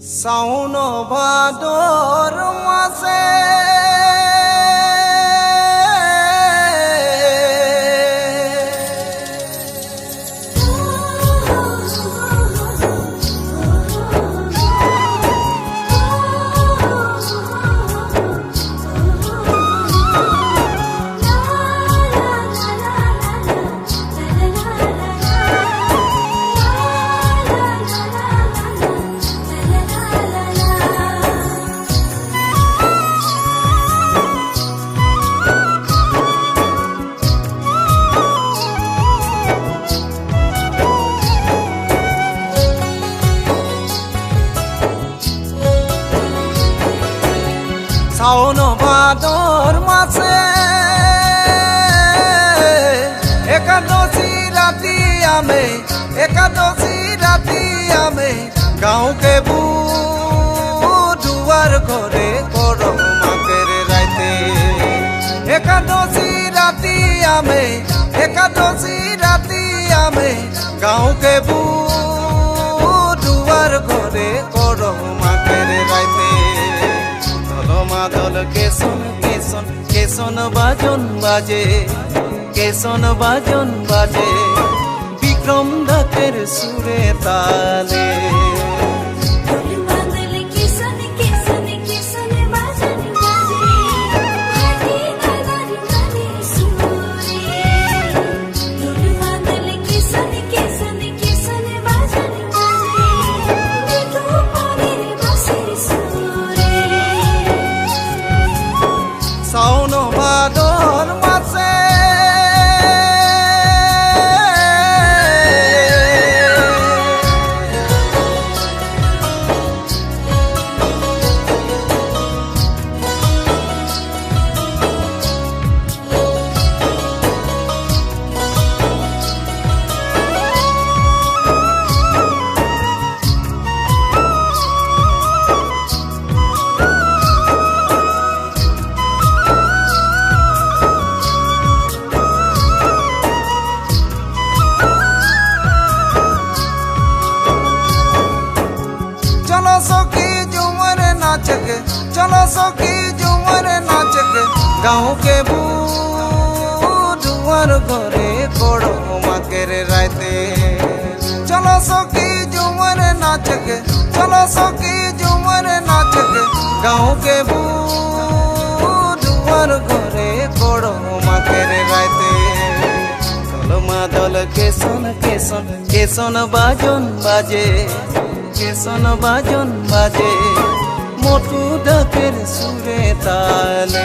শাওন ভাদর মাসে শাওন ভাদর মাসে একাদশী রাতি আমি গাঁওকে বুধুয়ার ঘরে করো মাকের রাইতে একাদশী রাতি আমি গাঁওকে বুধুয়ার ঘরে করো মাকের রাইতে মাদল কেশন বাজন বাজে বিক্রম দাকের সুরে তালে শাওন ভাদর মাসে चलो सखी झूमर नाच के गाँव के बुधुआर घरे कोड़ो माकेर राइते चलो सखी झूमर नाच के गाँव के बुधुआर घरे कोड़ो माकेर राइते चलो मादल केसन बाजन बाजे मोटू डाकेर सुरे ताले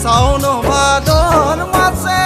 শাওন ভাদর মাসে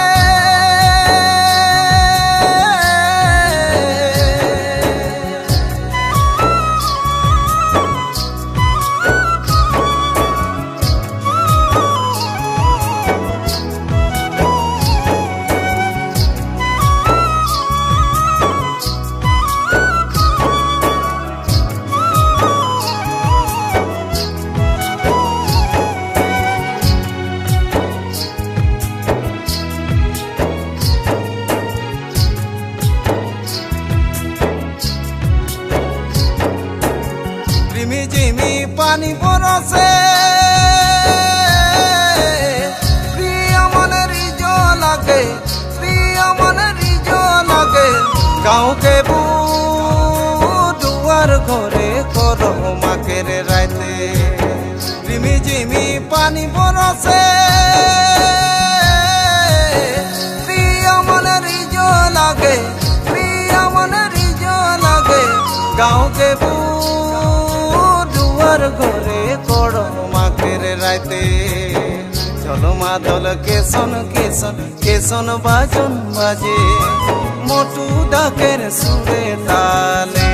झिमी पानी बरसे प्रिय मन रिजो लागे गाँव के बुधुआर घरे करो माकेर राइते झिमी पानी बरसे प्रिय मन रिजो लागे गाँव के घरे कोड़ो माकेर राइते चलो मादल केसन बाजन बाजे मोटू डाकेर सुरे ताले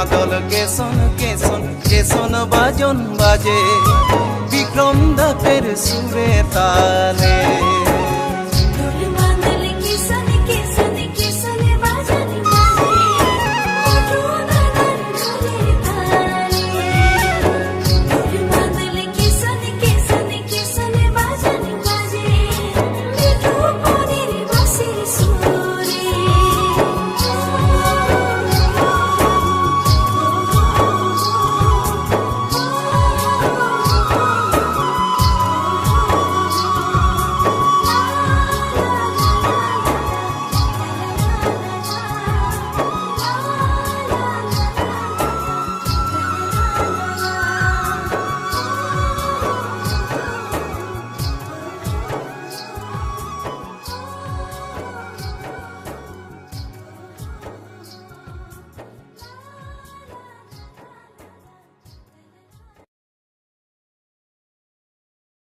ঢোল কেশন কেশন কেশন বাজন বাজে বিক্রম দাসের সুরে তালে।